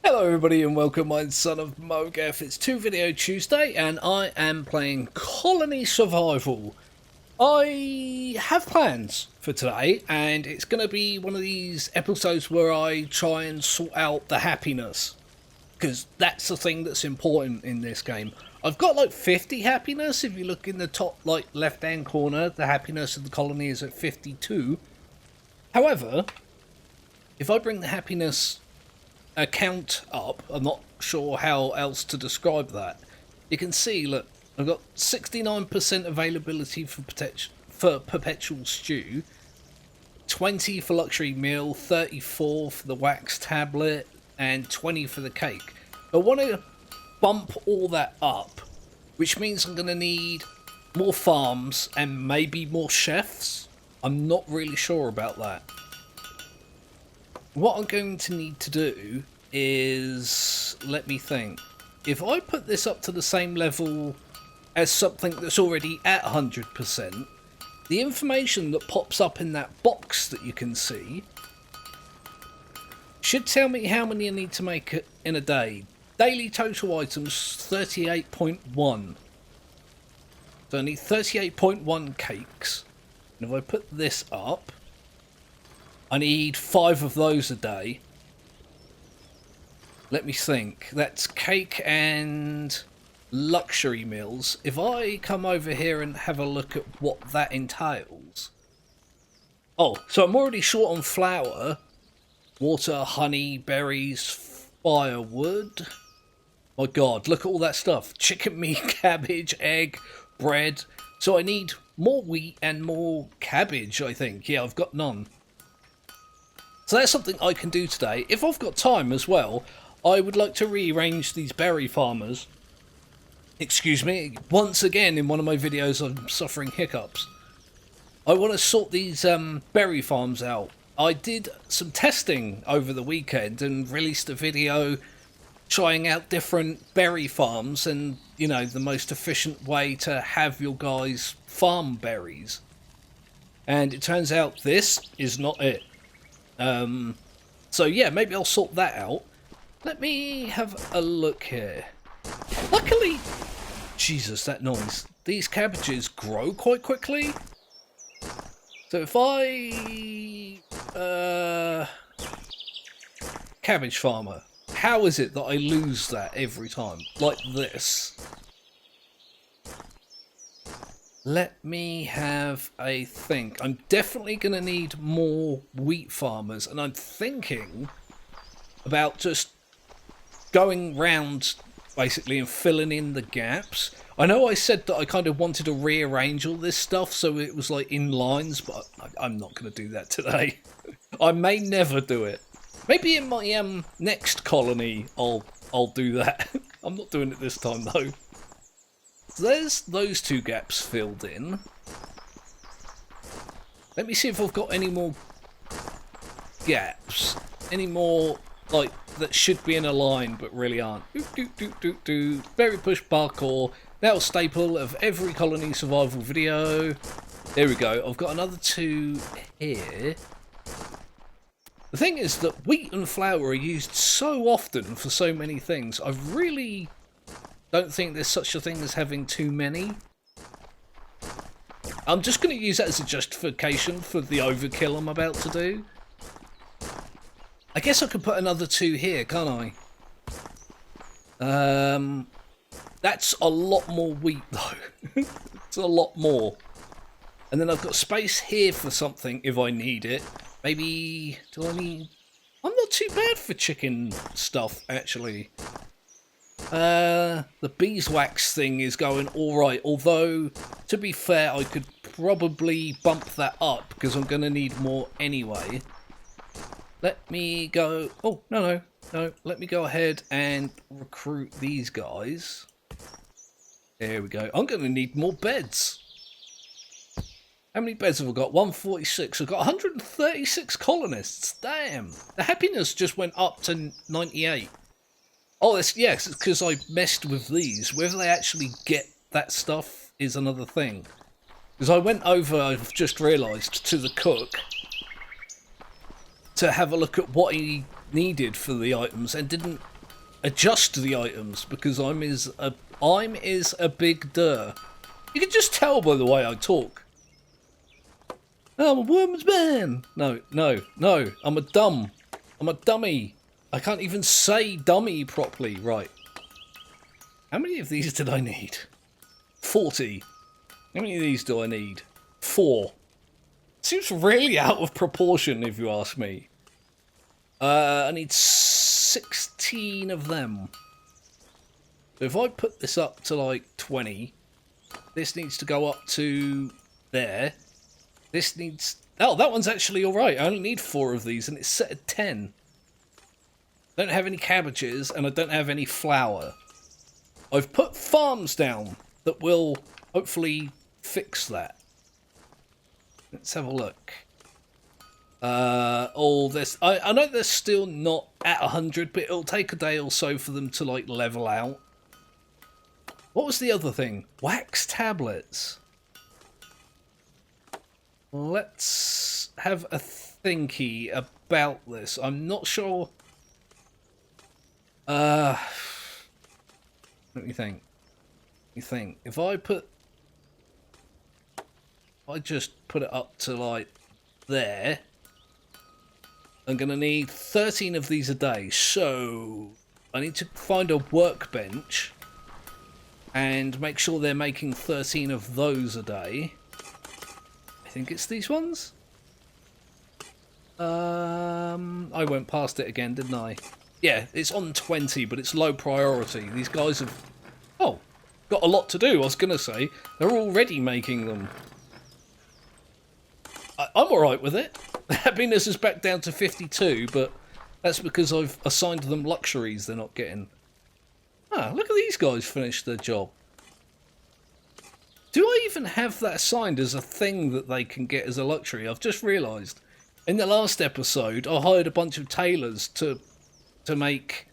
Hello everybody and welcome, my son of Mogef. It's 2 Video Tuesday and I am playing Colony Survival. I have plans for today and it's going to be one of these episodes where I try and sort out the happiness. Because that's the thing that's important in this game. I've got like 50 happiness. If you look in the top left hand corner, the happiness of the colony is at 52. However, if I bring the happiness account up, I'm not sure how else to describe that. You can see, look, I've got 69% availability for perpetual stew, 20 for luxury meal, 34 for the wax tablet, and 20 for the cake. I want to bump all that up, which means I'm going to need more farms and maybe more chefs. I'm not really sure about that. What I'm going to need to do is, let me think, if I put this up to the same level as something that's already at 100%, the information that pops up in that box that you can see should tell me how many I need to make in a day. Daily total items 38.1. So I need 38.1 cakes. And if I put this up, I need 5 of those a day. Let me think. That's cake and luxury meals. If I come over here and have a look at what that entails. Oh, so I'm already short on flour, water, honey, berries, firewood. My God, look at all that stuff. Chicken meat, cabbage, egg, bread. So I need more wheat and more cabbage, I think. Yeah, I've got none. So that's something I can do today. If I've got time as well, I would like to rearrange these berry farmers. Excuse me, once again in one of my videos I'm suffering hiccups. I want to sort these berry farms out. I did some testing over the weekend and released a video trying out different berry farms and, you know, the most efficient way to have your guys farm berries. And it turns out this is not it. So yeah, maybe I'll sort that out. Let me have a look here. Luckily, Jesus, that noise. These cabbages grow quite quickly. So if I, cabbage farmer, how is it that I lose that every time? Like this. Let me have a think. I'm definitely going to need more wheat farmers, and I'm thinking about just going round basically and filling in the gaps. I know I said that I kind of wanted to rearrange all this stuff so it was like in lines, but I'm not going to do that today. I may never do it. Maybe in my next colony I'll do that. I'm not doing it this time though. So there's those 2 gaps filled in. Let me see if I've got any more gaps. Any more, like, that should be in a line but really aren't. Berry push parkour. Now a staple of every colony survival video. There we go. I've got another 2 here. The thing is that wheat and flour are used so often for so many things. I really don't think there's such a thing as having too many. I'm just going to use that as a justification for the overkill I'm about to do. I guess I could put another 2 here, can't I? That's a lot more wheat though. It's a lot more. And then I've got space here for something if I need it. Maybe, do I need... I'm not too bad for chicken stuff, actually. The beeswax thing is going alright, although, to be fair, I could probably bump that up, because I'm going to need more anyway. Let me go... Oh, no. Let me go ahead and recruit these guys. There we go. I'm going to need more beds. How many beds have I got? 146. I've got 136 colonists. Damn. The happiness just went up to 98. Oh, yes, it's because I messed with these. Whether they actually get that stuff is another thing. Because I went over, I've just realised, to the cook to have a look at what he needed for the items and didn't adjust the items because I'm is a big dir. You can just tell by the way I talk. Oh, I'm a woman's man. No. I'm a dummy. I can't even say dummy properly. Right. How many of these did I need? 40. How many of these do I need? 4. Seems really out of proportion if you ask me. I need 16 of them. So if I put this up to like 20, this needs to go up to there. This needs... Oh, that one's actually alright. I only need 4 of these and it's set at 10. I don't have any cabbages and I don't have any flour. I've put farms down that will hopefully fix that. Let's have a look. All this... I know they're still not at 100, but it'll take a day or so for them to like level out. What was the other thing? Wax tablets. Let's have a thinky about this. I'm not sure... let me think. If I just put it up to like there, I'm gonna need 13 of these a day. So I need to find a workbench and make sure they're making 13 of those a day. I think it's these ones. I went past it again, didn't I? Yeah, it's on 20, but it's low priority. These guys have, got a lot to do, I was going to say. They're already making them. I'm alright with it. Happiness is back down to 52, but that's because I've assigned them luxuries they're not getting. Ah, look at these guys finish their job. Do I even have that assigned as a thing that they can get as a luxury? I've just realised. In the last episode, I hired a bunch of tailors to make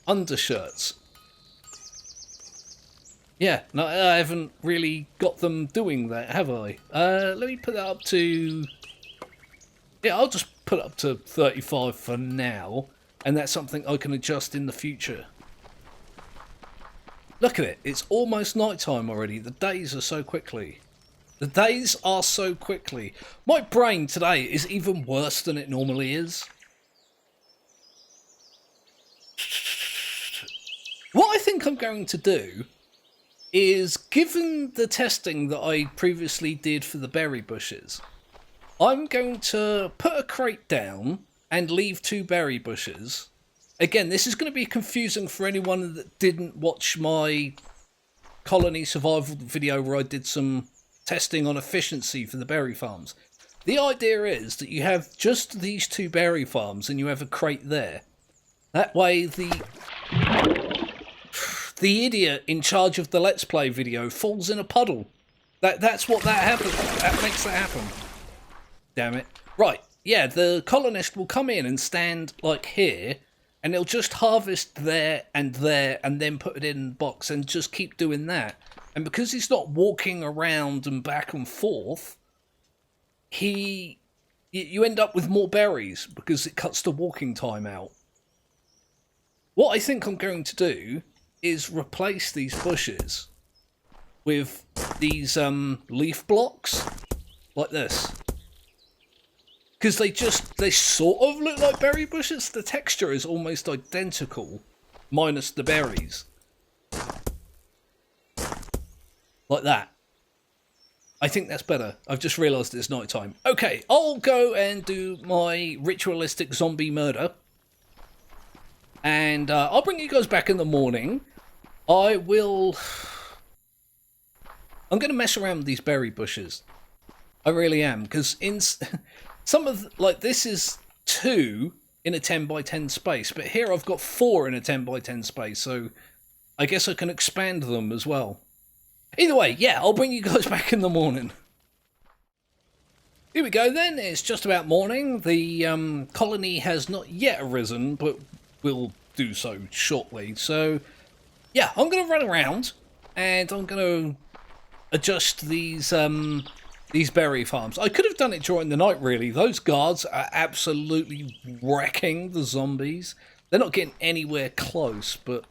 undershirts. Yeah, no, I haven't really got them doing that, have I? Let me put that up to... Yeah, I'll just put it up to 35 for now, and that's something I can adjust in the future. Look at it, it's almost night time already. The days are so quickly. The days are so quickly. My brain today is even worse than it normally is. What I think I'm going to do is, given the testing that I previously did for the berry bushes, I'm going to put a crate down and leave 2 berry bushes. Again, this is going to be confusing for anyone that didn't watch my colony survival video where I did some testing on efficiency for the berry farms. The idea is that you have just these 2 berry farms and you have a crate there. That way the idiot in charge of the Let's Play video falls in a puddle. That's what that happens. That makes that happen. Damn it. Right, yeah, the colonist will come in and stand like here, and he'll just harvest there and then put it in the box and just keep doing that. And because he's not walking around and back and forth, you end up with more berries because it cuts the walking time out. What I think I'm going to do is replace these bushes with these leaf blocks like this. Because they sort of look like berry bushes. The texture is almost identical, minus the berries. Like that. I think that's better. I've just realised it's night time. Okay, I'll go and do my ritualistic zombie murder. And I'll bring you guys back in the morning. I'm going to mess around with these berry bushes. I really am. Because in... Some of, like, this is 2 in a 10 by 10 space, but here I've got 4 in a 10 by 10 space, so I guess I can expand them as well. Either way, yeah, I'll bring you guys back in the morning. Here we go then, it's just about morning. The colony has not yet arisen, but will do so shortly. So, yeah, I'm going to run around, and I'm going to adjust these berry farms. I could have done it during the night, really. Those guards are absolutely wrecking the zombies. They're not getting anywhere close, but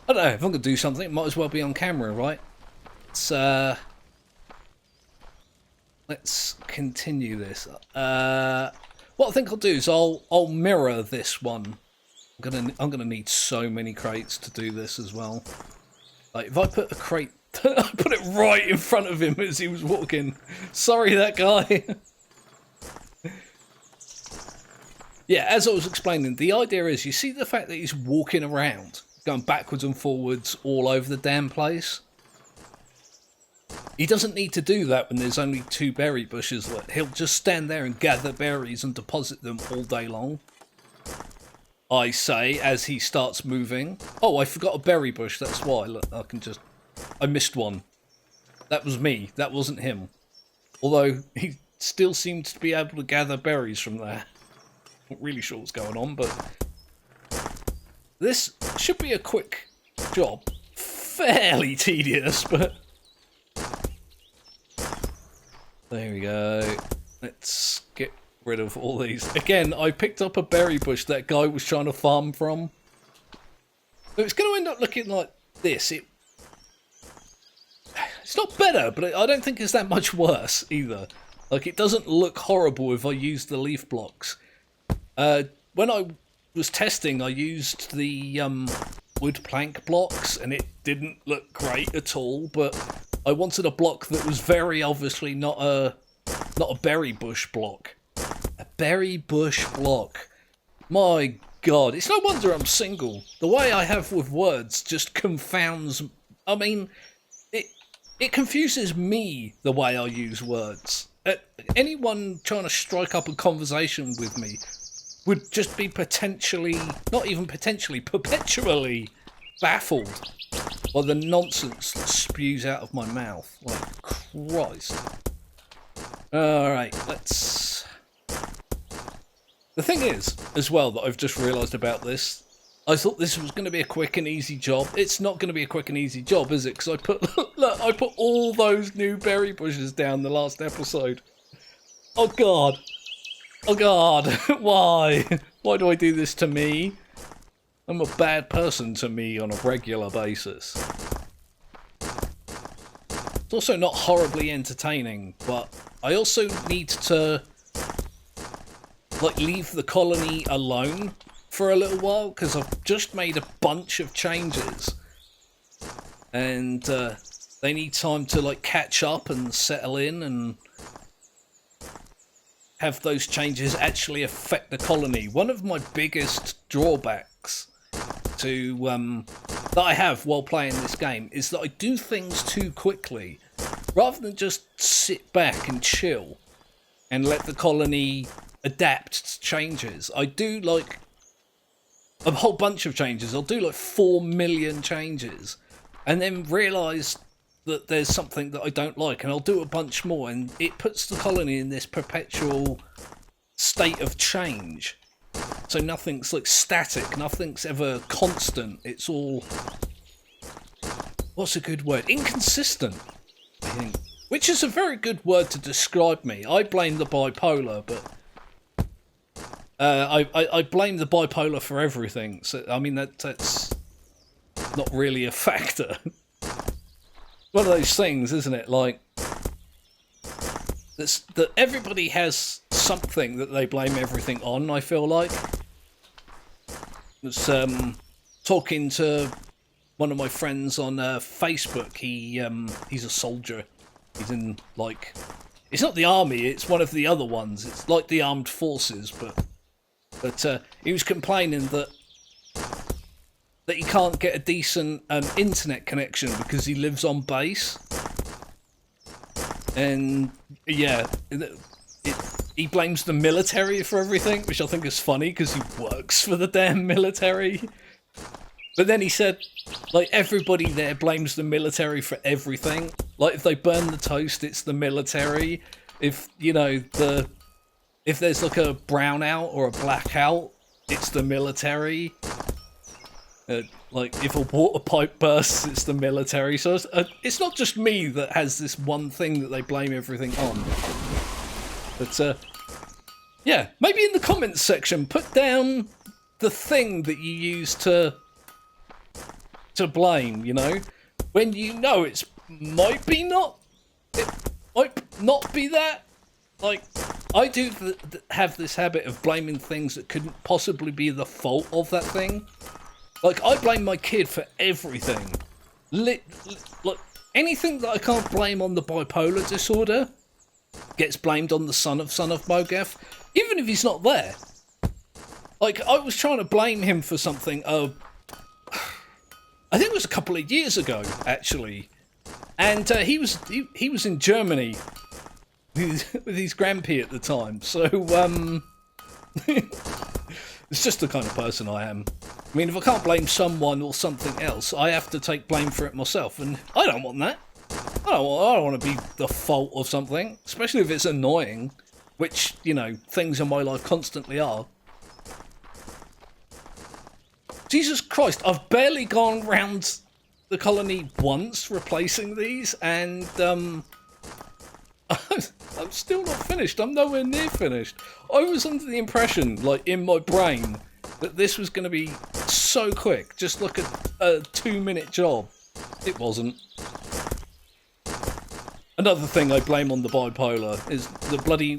I don't know, if I'm going to do something, it might as well be on camera, right? Let's continue this. What I think I'll do is I'll mirror this one. I'm gonna need so many crates to do this as well. Like if I put a crate, I put it right in front of him as he was walking. Sorry, that guy. Yeah, as I was explaining, the idea is you see the fact that he's walking around, going backwards and forwards all over the damn place. He doesn't need to do that when there's only 2 berry bushes left. He'll just stand there and gather berries and deposit them all day long. I say, as he starts moving. Oh, I forgot a berry bush, that's why. Look, I missed one. That was me, that wasn't him. Although, he still seems to be able to gather berries from there. Not really sure what's going on, but... This should be a quick job. Fairly tedious, but... There we go. Let's get rid of all these. Again, I picked up a berry bush that guy was trying to farm from. So it's going to end up looking like this. It's not better, but I don't think it's that much worse either. Like, it doesn't look horrible if I use the leaf blocks. When I was testing, I used the wood plank blocks, and it didn't look great at all, but... I wanted a block that was very obviously not a berry bush block. A berry bush block. My God, it's no wonder I'm single. The way I have with words just confounds... I mean, it confuses me the way I use words. Anyone trying to strike up a conversation with me would just be potentially, not even potentially, perpetually baffled by the nonsense that spews out of my mouth. Like, Christ. Alright, let's... The thing is, as well, that I've just realised about this, I thought this was going to be a quick and easy job. It's not going to be a quick and easy job, is it? Because I put, look, I put all those new berry bushes down the last episode. Oh God. Oh God. Why? Why do I do this to me? I'm a bad person to me on a regular basis. It's also not horribly entertaining, but I also need to like leave the colony alone for a little while because I've just made a bunch of changes and they need time to like catch up and settle in and have those changes actually affect the colony. One of my biggest drawbacks to that I have while playing this game is that I do things too quickly rather than just sit back and chill and let the colony adapt to changes. I do like a whole bunch of changes. I'll do like 4 million changes and then realise that there's something that I don't like and I'll do a bunch more and it puts the colony in this perpetual state of change. So nothing's like static, nothing's ever constant. It's all, what's a good word? Inconsistent, I think. Which is a very good word to describe me. I blame the bipolar, but I blame the bipolar for everything. So I mean that's not really a factor. One of those things, isn't it? Like that everybody has something that they blame everything on. I feel like. I was talking to one of my friends on Facebook. He's a soldier. He's in like, it's not the army. It's one of the other ones. It's like the armed forces, but he was complaining that he can't get a decent internet connection because he lives on base. And yeah, he blames the military for everything, which I think is funny because he works for the damn military. But then he said, like, everybody there blames the military for everything. Like, if they burn the toast, it's the military. If, you know, if there's like a brownout or a blackout, it's the military. Like, if a water pipe bursts, it's the military. So it's not just me that has this one thing that they blame everything on. But, yeah, maybe in the comments section, put down the thing that you use to blame, you know? When you know it might not be that. Like, I do have this habit of blaming things that couldn't possibly be the fault of that thing. Like, I blame my kid for everything. Like, anything that I can't blame on the bipolar disorder gets blamed on the son of Mogeth, even if he's not there. Like, I was trying to blame him for something, I think it was a couple of years ago, actually. And he was in Germany with his grandpa at the time. So, it's just the kind of person I am. I mean, if I can't blame someone or something else, I have to take blame for it myself. And I don't want that. I don't want to be the fault of something, especially if it's annoying, which, you know, things in my life constantly are. Jesus Christ, I've barely gone round the colony once replacing these, and I'm still not finished. I'm nowhere near finished. I was under the impression, like, in my brain, that this was going to be so quick. Just look at a 2-minute job. It wasn't. Another thing I blame on the bipolar is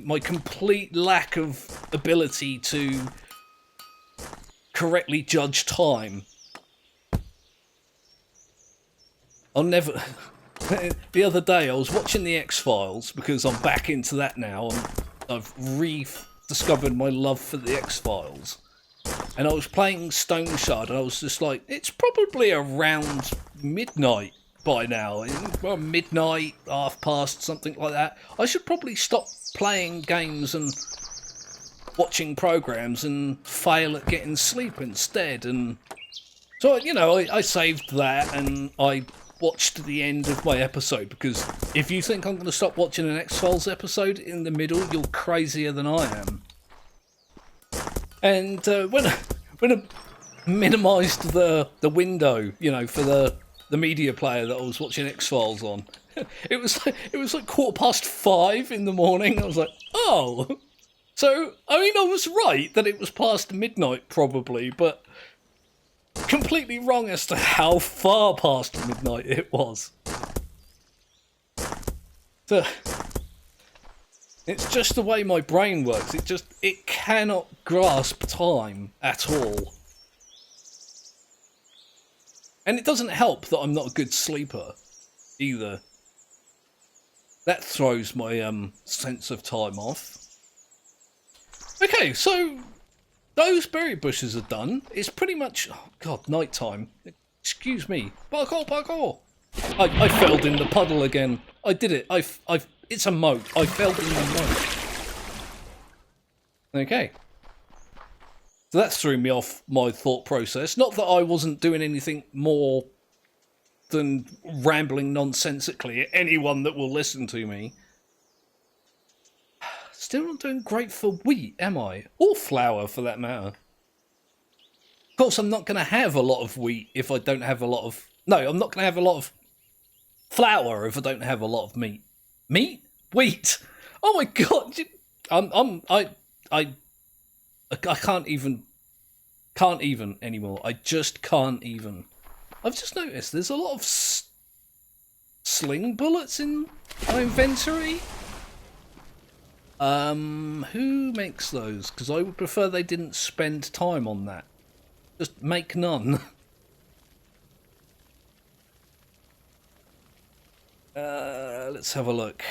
my complete lack of ability to correctly judge time. I'll never... The other day I was watching the X-Files because I'm back into that now. I've rediscovered my love for the X-Files. And I was playing Stone Shard and I was just like, it's probably around midnight by now. Well, midnight, half past, something like that. I should probably stop playing games and watching programs and fail at getting sleep instead. And so, you know, I saved that and I watched the end of my episode, because if you think I'm going to stop watching an X-Files episode in the middle, you're crazier than I am. And when I minimised the window, you know, for the media player that I was watching X-Files on, it was like 5:15 in the morning. I was like, oh, so I mean, I was right that it was past midnight probably, but completely wrong as to how far past midnight it was. So, it's just the way my brain works. It cannot grasp time at all. And it doesn't help that I'm not a good sleeper either. That throws my sense of time off. Okay, so those berry bushes are done. It's pretty much, oh god, night time. Excuse me. Parkour, parkour. I fell in the puddle again. I did it. It's a moat. I fell in the moat. Okay. So that threw me off my thought process. Not that I wasn't doing anything more than rambling nonsensically at anyone that will listen to me. Still not doing great for wheat, am I? Or flour, for that matter. Of course, I'm not going to have a lot of wheat if I don't have a lot of... No, I'm not going to have a lot of flour if I don't have a lot of meat. Meat? Wheat? Oh my god! I can't even anymore. I just can't even. I've just noticed there's a lot of sling bullets in my inventory. Who makes those? Because I would prefer they didn't spend time on that. Just make none. Let's have a look.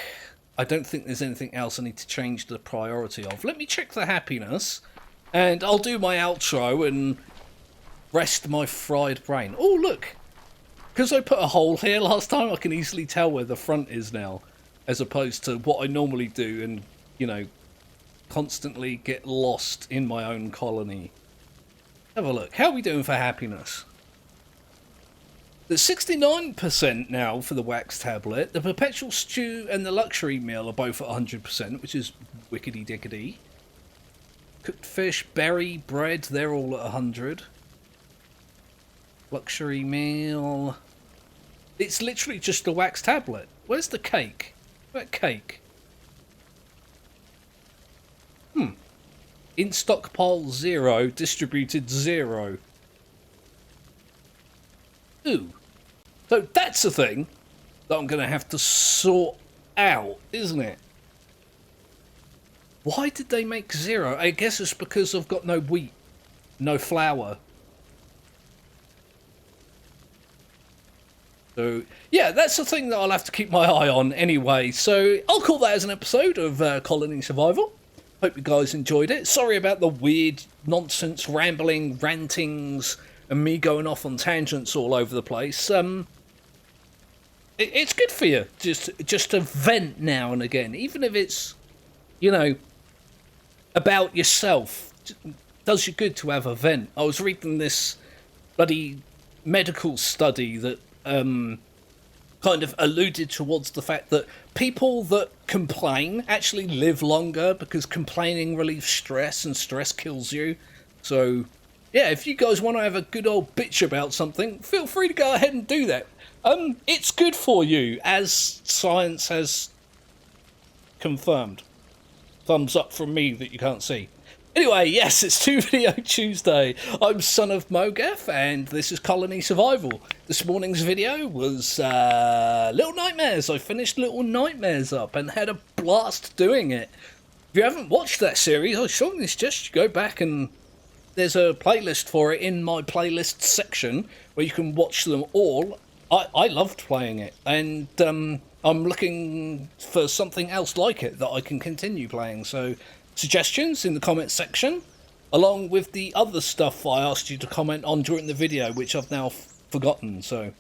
I don't think there's anything else I need to change the priority of. Let me check the happiness, and I'll do my outro and rest my fried brain. Oh, look! Because I put a hole here last time, I can easily tell where the front is now, as opposed to what I normally do and, you know, constantly get lost in my own colony. Have a look. How are we doing for happiness? There's 69% now for the wax tablet. The perpetual stew and the luxury meal are both at 100%, which is wickety dickety. Cooked fish, berry, bread, they're all at 100. Luxury meal. It's literally just the wax tablet. Where's the cake? That cake. In stockpile 0, distributed 0. Ooh. So that's a thing that I'm going to have to sort out, isn't it? Why did they make 0? I guess it's because I've got no wheat, no flour. So, yeah, that's the thing that I'll have to keep my eye on anyway. So, I'll call that as an episode of Colony Survival. Hope you guys enjoyed it. Sorry about the weird nonsense, rambling, rantings, and me going off on tangents all over the place. It's good for you, just to vent now and again, even if it's, you know, about yourself. It does you good to have a vent. I was reading this bloody medical study that kind of alluded towards the fact that people that complain actually live longer because complaining relieves stress and stress kills you. So, yeah, if you guys want to have a good old bitch about something, feel free to go ahead and do that. It's good for you, as science has confirmed. Thumbs up from me that you can't see. Anyway, yes, it's 2 Video Tuesday. I'm Son of Mogath, and this is Colony Survival. This morning's video was Little Nightmares. I finished Little Nightmares up and had a blast doing it. If you haven't watched that series, I strongly suggest you go back, and there's a playlist for it in my playlist section where you can watch them all. I loved playing it, and I'm looking for something else like it that I can continue playing, so suggestions in the comment section, along with the other stuff I asked you to comment on during the video, which I've now forgotten, so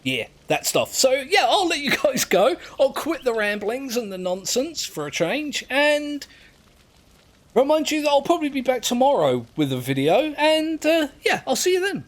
yeah, that stuff. So yeah, I'll let you guys go. I'll quit the ramblings and the nonsense for a change, and remind you that I'll probably be back tomorrow with a video, and yeah, I'll see you then.